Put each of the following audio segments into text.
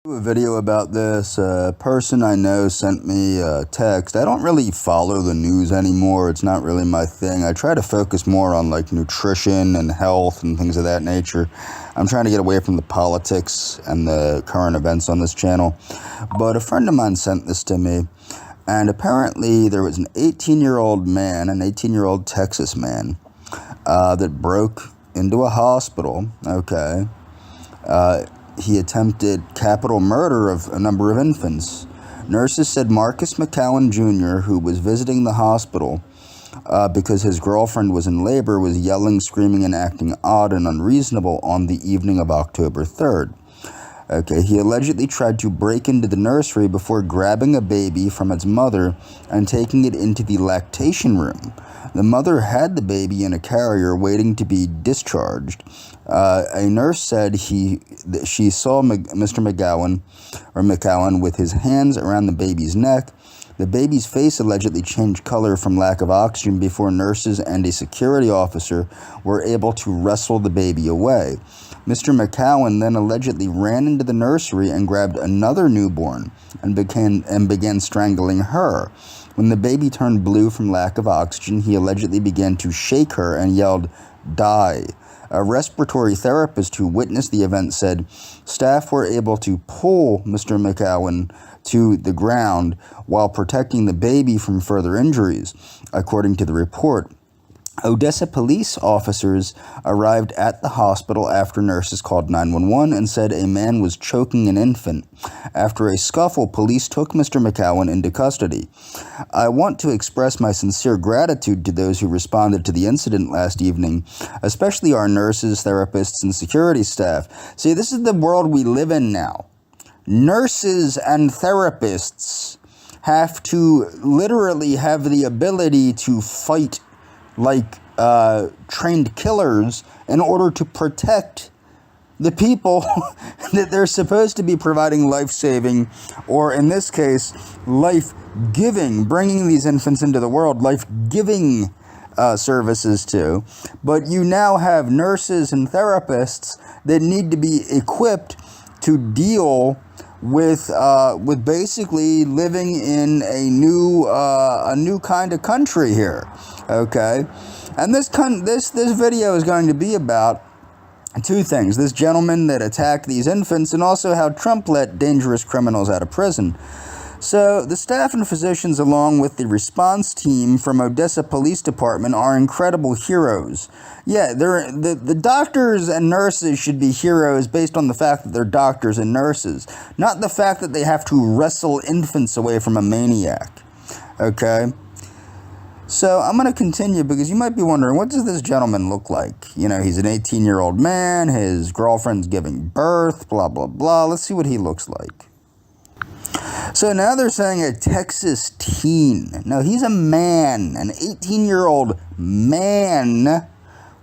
A video about this. A person I know sent me a text. I don't really follow the news anymore. It's not really my thing. I try to focus more on like nutrition and health and things of that nature. I'm trying to get away from the politics and the current events on this channel. But a friend of mine sent this to me, and apparently there was an 18-year-old man, an 18-year-old Texas man, that broke into a hospital. Okay. He attempted capital murder of a number of infants. Nurses said Marcus McCowan Jr., who was visiting the hospital because his girlfriend was in labor, was yelling, screaming, and acting odd and unreasonable on the evening of October 3rd. Okay, he allegedly tried to break into the nursery before grabbing a baby from its mother and taking it into the lactation room. The mother had the baby in a carrier waiting to be discharged. A nurse said she saw Mr. McCowan with his hands around the baby's neck. The baby's face allegedly changed color from lack of oxygen before nurses and a security officer were able to wrestle the baby away. Mr. McCowan then allegedly ran into the nursery and grabbed another newborn and began strangling her. When the baby turned blue from lack of oxygen, he allegedly began to shake her and yelled, "Die." A respiratory therapist who witnessed the event said staff were able to pull Mr. McCowan to the ground while protecting the baby from further injuries, according to the report. Odessa police officers arrived at the hospital after nurses called 911 and said a man was choking an infant. After a scuffle, police took Mr. McCowan into custody. I want to express my sincere gratitude to those who responded to the incident last evening, especially our nurses, therapists, and security staff. See, this is the world we live in now. Nurses and therapists have to literally have the ability to fight like trained killers in order to protect the people that they're supposed to be providing life-saving, or in this case, life-giving, bringing these infants into the world, life-giving services to. But you now have nurses and therapists that need to be equipped to deal with basically living in a new kind of country here. Okay, and this video is going to be about two things: this gentleman that attacked these infants, and also how Trump let dangerous criminals out of prison. So the staff and physicians, along with the response team from Odessa Police Department, are incredible heroes. Yeah, the doctors and nurses should be heroes based on the fact that they're doctors and nurses, not the fact that they have to wrestle infants away from a maniac. Okay? So I'm going to continue because you might be wondering, what does this gentleman look like? You know, he's an 18-year-old man, his girlfriend's giving birth, blah, blah, blah. Let's see what he looks like. So now they're saying a Texas teen. No, he's a man. An 18-year-old man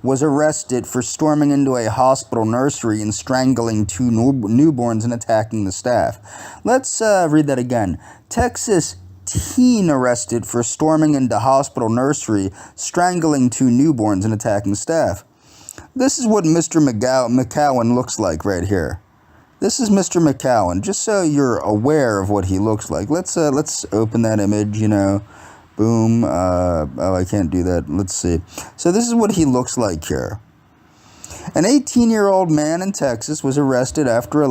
was arrested for storming into a hospital nursery and strangling two newborns and attacking the staff. Let's read that again. Texas teen arrested for storming into hospital nursery, strangling two newborns and attacking staff. This is what Mr. McCowan looks like right here. This is Mr. McCowan, just so you're aware of what he looks like. Let's open that image, you know. Boom. Oh, I can't do that. Let's see. So this is what he looks like here. An 18-year-old man in Texas was arrested after he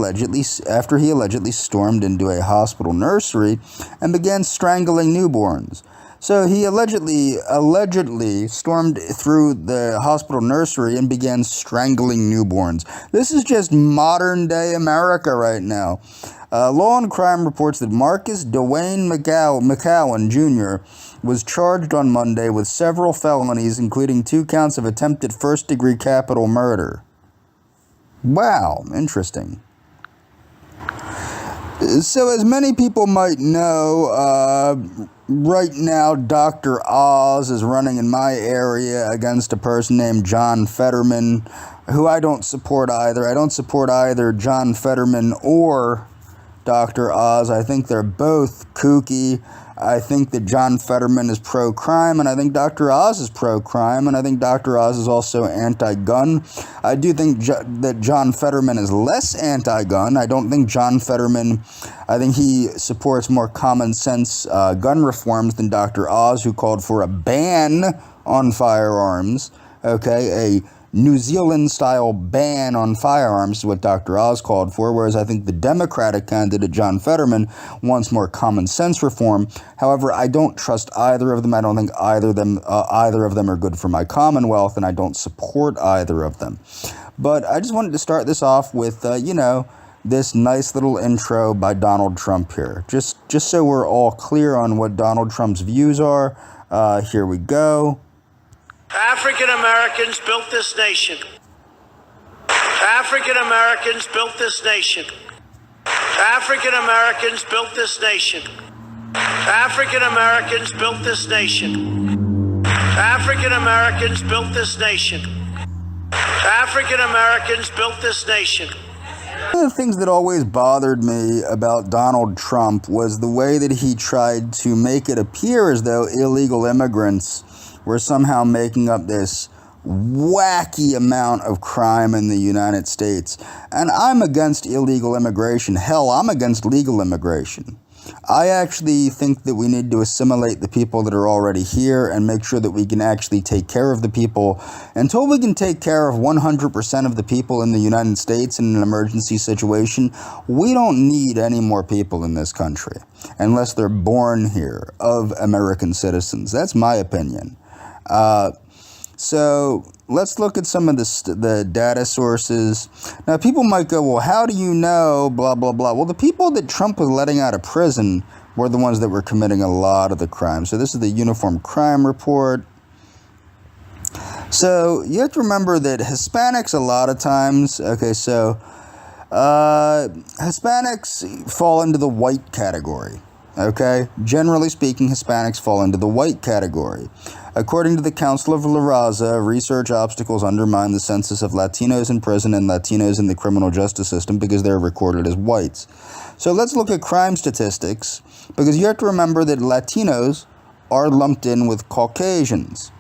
allegedly stormed into a hospital nursery and began strangling newborns. So he allegedly stormed through the hospital nursery and began strangling newborns. This is just modern-day America right now. Law and Crime reports that Marcus Dwayne McCowan Jr. was charged on Monday with several felonies, including 2 counts of attempted first-degree capital murder. Wow, interesting. So as many people might know, right now Dr. Oz is running in my area against a person named John Fetterman, who I don't support either. I don't support either John Fetterman or Dr. Oz. I think they're both kooky. I think that John Fetterman is pro-crime, and I think Dr. Oz is pro-crime, and I think Dr. Oz is also anti-gun. I do think that John Fetterman is less anti-gun. I don't think John Fetterman, I think he supports more common sense gun reforms than Dr. Oz, who called for a ban on firearms, okay, a New Zealand-style ban on firearms is what Dr. Oz called for, whereas I think the Democratic candidate, John Fetterman, wants more common sense reform. However, I don't trust either of them. I don't think either of them are good for my Commonwealth, and I don't support either of them. But I just wanted to start this off with, this nice little intro by Donald Trump here. Just so we're all clear on what Donald Trump's views are. Here we go. African Americans built this nation. African Americans built this nation. African Americans built this nation. African Americans built this nation. African Americans built this nation. African Americans built this nation. One of the things that always bothered me about Donald Trump was the way that he tried to make it appear as though illegal immigrants were somehow making up this wacky amount of crime in the United States. And I'm against illegal immigration. Hell, I'm against legal immigration. I actually think that we need to assimilate the people that are already here and make sure that we can actually take care of the people. Until we can take care of 100% of the people in the United States in an emergency situation, we don't need any more people in this country, unless they're born here of American citizens. That's my opinion. So let's look at some of the data sources. Now, people might go, well, how do you know, blah, blah, blah. Well, the people that Trump was letting out of prison were the ones that were committing a lot of the crime. So this is the Uniform Crime Report. So you have to remember that Hispanics a lot of times, Hispanics fall into the white category. Okay, generally speaking, Hispanics fall into the white category. According to the Council of La Raza, research obstacles undermine the census of Latinos in prison and Latinos in the criminal justice system because they're recorded as whites. So let's look at crime statistics, because you have to remember that Latinos are lumped in with Caucasians.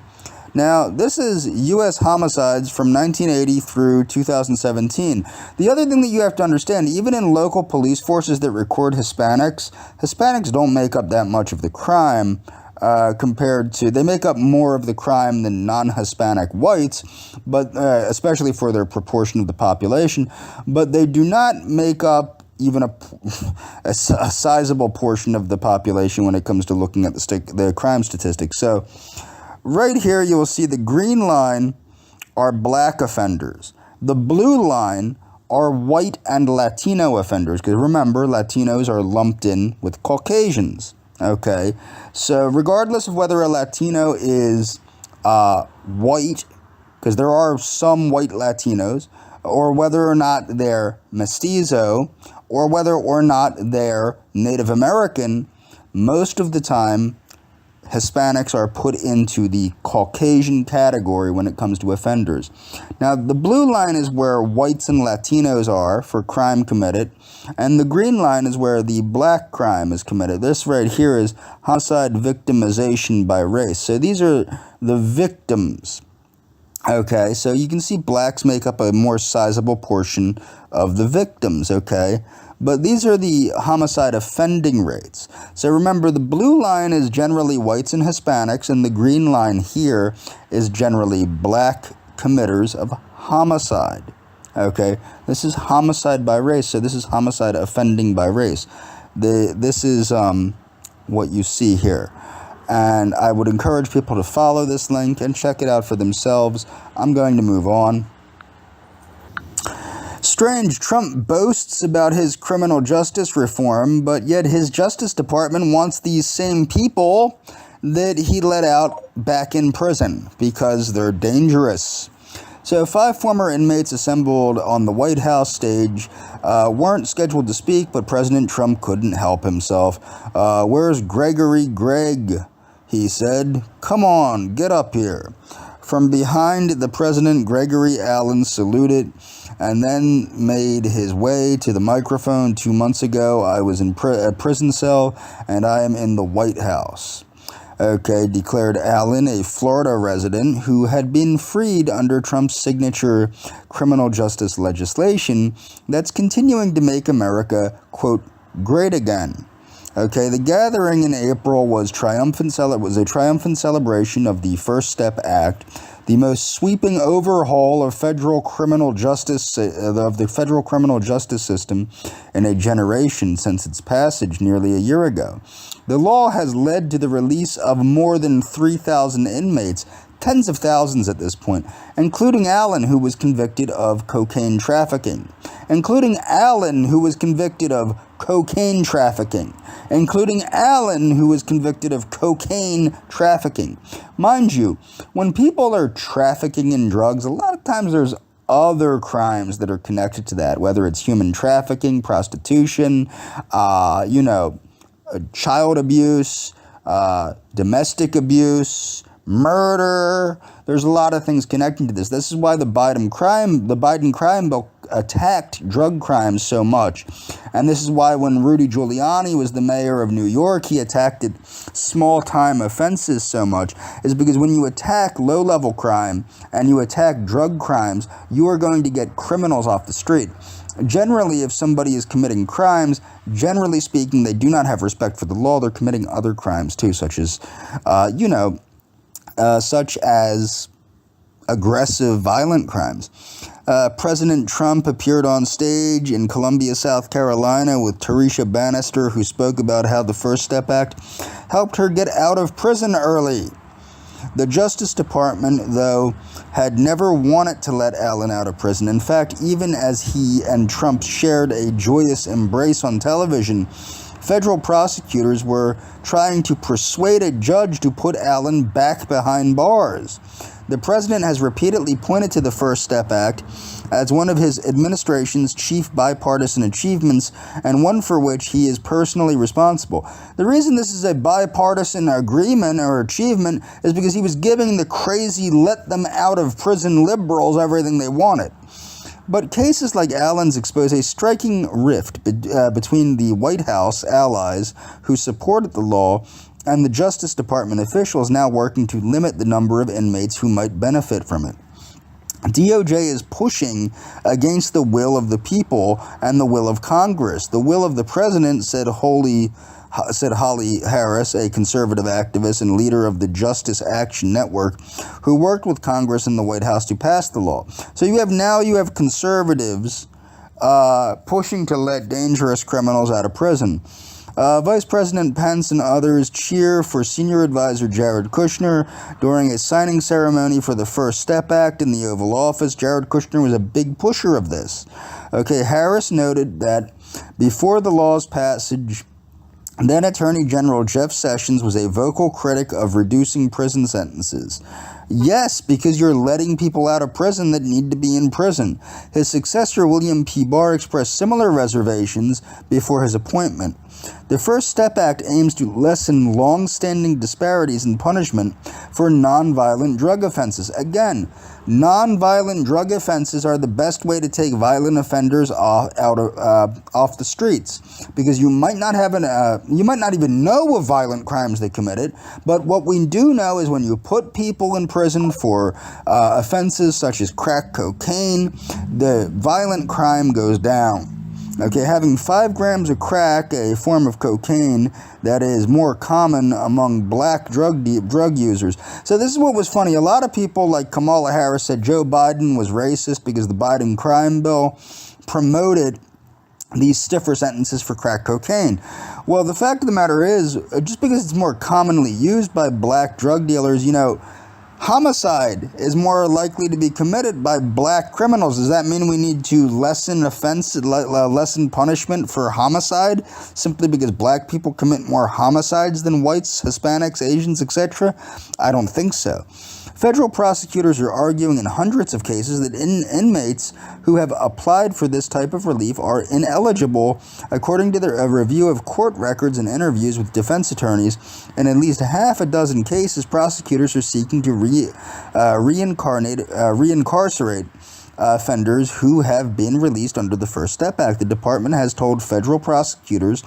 Now, this is U.S. homicides from 1980 through 2017. The other thing that you have to understand, even in local police forces that record Hispanics don't make up that much of the crime they make up more of the crime than non-Hispanic whites, but especially for their proportion of the population, but they do not make up even a sizable portion of the population when it comes to looking at the crime statistics. So, right here, you will see the green line are black offenders. The blue line are white and Latino offenders, because remember, Latinos are lumped in with Caucasians. Okay, so regardless of whether a Latino is white, because there are some white Latinos, or whether or not they're mestizo, or whether or not they're Native American, most of the time, Hispanics are put into the Caucasian category when it comes to offenders. Now, the blue line is where whites and Latinos are for crime committed, and the green line is where the black crime is committed. This right here is homicide victimization by race. So these are the victims. Okay, so you can see blacks make up a more sizable portion of the victims, okay? But these are the homicide offending rates. So remember, the blue line is generally whites and Hispanics, and the green line here is generally black committers of homicide. Okay, this is homicide by race, so this is homicide offending by race. This is what you see here. And I would encourage people to follow this link and check it out for themselves. I'm going to move on. Strange, Trump boasts about his criminal justice reform, but yet his Justice Department wants these same people that he let out back in prison because they're dangerous. So 5 former inmates assembled on the White House stage weren't scheduled to speak, but President Trump couldn't help himself. Where's Gregory Gregg? He said. Come on, get up here. From behind, the president, Gregory Allen, saluted. and then made his way to the microphone 2 months ago. I was in a prison cell, and I am in the White House. Okay, declared Allen, a Florida resident who had been freed under Trump's signature criminal justice legislation that's continuing to make America, quote, great again. Okay, the gathering in April was a triumphant celebration of the First Step Act, the most sweeping overhaul of the federal criminal justice system in a generation since its passage nearly a year ago. The law has led to the release of more than 3,000 inmates, tens of thousands at this point, including Allen, who was convicted of cocaine trafficking. Including Allen, who was convicted of cocaine trafficking. Including Allen, who was convicted of cocaine trafficking. Mind you, when people are trafficking in drugs, a lot of times there's other crimes that are connected to that, whether it's human trafficking, prostitution, child abuse, domestic abuse, murder. There's a lot of things connecting to this. This is why the Biden crime bill attacked drug crimes so much. And this is why when Rudy Giuliani was the mayor of New York, he attacked small-time offenses so much, is because when you attack low-level crime and you attack drug crimes, you are going to get criminals off the street. Generally, if somebody is committing crimes, generally speaking, they do not have respect for the law. They're committing other crimes too, such as aggressive, violent crimes. President Trump appeared on stage in Columbia, South Carolina with Tarisha Bannister, who spoke about how the First Step Act helped her get out of prison early. The Justice Department, though, had never wanted to let Allen out of prison. In fact, even as he and Trump shared a joyous embrace on television, federal prosecutors were trying to persuade a judge to put Allen back behind bars. The president has repeatedly pointed to the First Step Act as one of his administration's chief bipartisan achievements and one for which he is personally responsible. The reason this is a bipartisan agreement or achievement is because he was giving the crazy let them out of prison liberals everything they wanted. But cases like Allen's expose a striking rift between the White House allies who supported the law and the Justice Department officials now working to limit the number of inmates who might benefit from it. DOJ is pushing against the will of the people and the will of Congress. The will of the president, said Holly Harris, a conservative activist and leader of the Justice Action Network, who worked with Congress and the White House to pass the law. So you have conservatives pushing to let dangerous criminals out of prison. Vice President Pence and others cheer for senior advisor Jared Kushner during a signing ceremony for the First Step Act in the Oval Office. Jared Kushner was a big pusher of this. Okay, Harris noted that before the law's passage, then Attorney General Jeff Sessions was a vocal critic of reducing prison sentences. Yes, because you're letting people out of prison that need to be in prison. His successor, William P. Barr, expressed similar reservations before his appointment. The First Step Act aims to lessen long-standing disparities in punishment for nonviolent drug offenses. Again, nonviolent drug offenses are the best way to take violent offenders off the streets, because you might not even know of violent crimes they committed. But what we do know is when you put people in prison for offenses such as crack cocaine, the violent crime goes down. Okay, having 5 grams of crack, a form of cocaine that is more common among black drug users. So this is what was funny. A lot of people like Kamala Harris said Joe Biden was racist because the Biden crime bill promoted these stiffer sentences for crack cocaine. Well, the fact of the matter is, just because it's more commonly used by black drug dealers, homicide is more likely to be committed by black criminals. Does that mean we need to lessen punishment for homicide simply because black people commit more homicides than whites, Hispanics, Asians, etc.? I don't think so. Federal prosecutors are arguing in hundreds of cases that inmates who have applied for this type of relief are ineligible, according to a review of court records and interviews with defense attorneys. In at least half a dozen cases, prosecutors are seeking to reincarcerate offenders who have been released under the First Step Act. The department has told federal prosecutors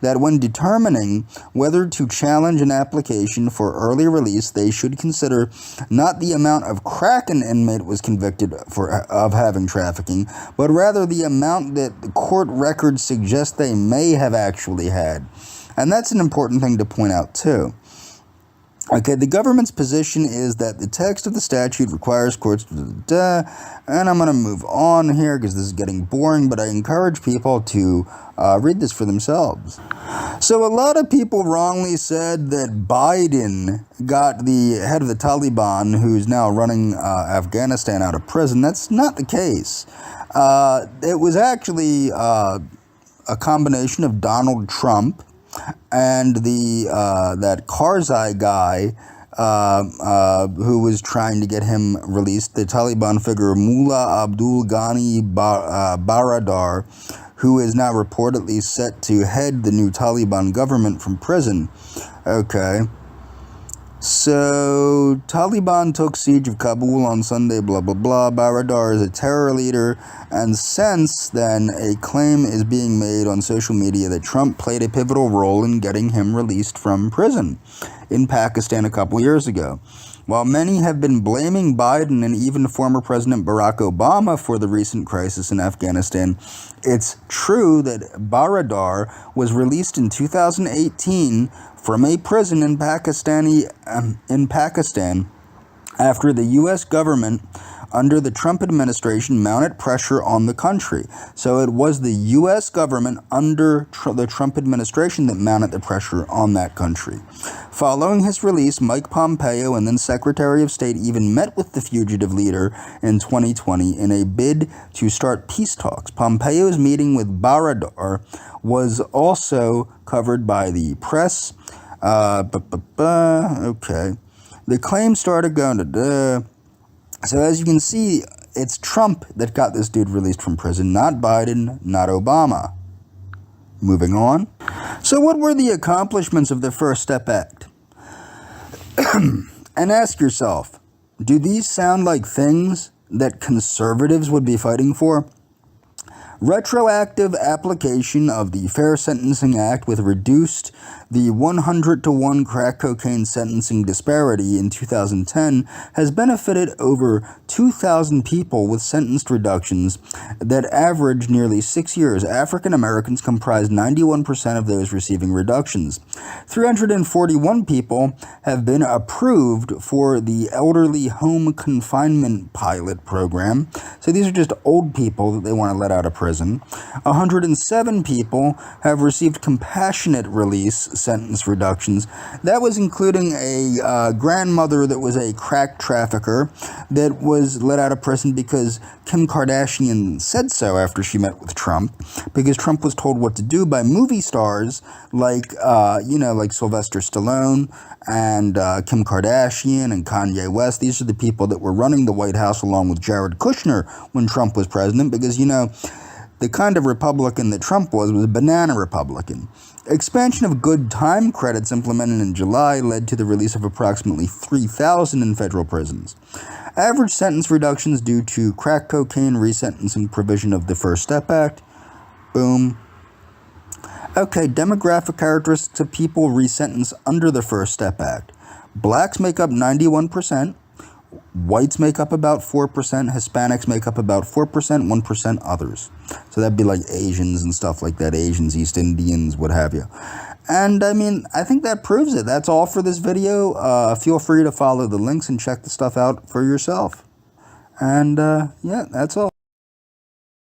that when determining whether to challenge an application for early release, they should consider not the amount of crack an inmate was convicted of having trafficking, but rather the amount that the court records suggest they may have actually had. And that's an important thing to point out too. Okay, the government's position is that the text of the statute requires courts to... and I'm going to move on here because this is getting boring, but I encourage people to read this for themselves. So a lot of people wrongly said that Biden got the head of the Taliban, who's now running Afghanistan, out of prison. That's not the case. It was actually a combination of Donald Trump and that Karzai guy who was trying to get him released, the Taliban figure Mullah Abdul Ghani Baradar, who is now reportedly set to head the new Taliban government from prison. Okay. So, Taliban took siege of Kabul on Sunday, blah, blah, blah. Baradar is a terror leader, and since then, a claim is being made on social media that Trump played a pivotal role in getting him released from prison in Pakistan a couple years ago. While many have been blaming Biden and even former President Barack Obama for the recent crisis in Afghanistan, it's true that Baradar was released in 2018 from a prison in Pakistan after the U.S. government under the Trump administration mounted pressure on the country. So it was the U.S. government under the Trump administration that mounted the pressure on that country. Following his release, Mike Pompeo and then Secretary of State even met with the fugitive leader in 2020 in a bid to start peace talks. Pompeo's meeting with Baradar was also covered by the press. Okay. The claim started going to... So as you can see, it's Trump that got this dude released from prison, not Biden, not Obama. Moving on. So what were the accomplishments of the First Step Act? And ask yourself, do these sound like things that conservatives would be fighting for? Retroactive application of the Fair Sentencing Act with reduced the 100-to-1 crack cocaine sentencing disparity in 2010 has benefited over 2,000 people with sentence reductions that average nearly 6 years. African Americans comprise 91% of those receiving reductions. 341 people have been approved for the elderly home confinement pilot program. So these are just old people that they want to let out of prison. 107 people have received compassionate release sentence reductions. That was including a grandmother that was a crack trafficker that was let out of prison because Kim Kardashian said so after she met with Trump, because Trump was told what to do by movie stars like Sylvester Stallone and Kim Kardashian and Kanye West. These are the people that were running the White House along with Jared Kushner when Trump was president, because, the kind of Republican that Trump was a banana Republican. Expansion of good time credits implemented in July led to the release of approximately 3,000 in federal prisons. Average sentence reductions due to crack cocaine resentencing provision of the First Step Act. Boom. Okay, demographic characteristics of people resentenced under the First Step Act. Blacks make up 91%. Whites make up about 4%, Hispanics make up about 4%, 1% others. So that'd be like Asians and stuff like that, Asians, East Indians, what have you. And I think that proves it. That's all for this video. Feel free to follow the links and check the stuff out for yourself. And yeah, that's all.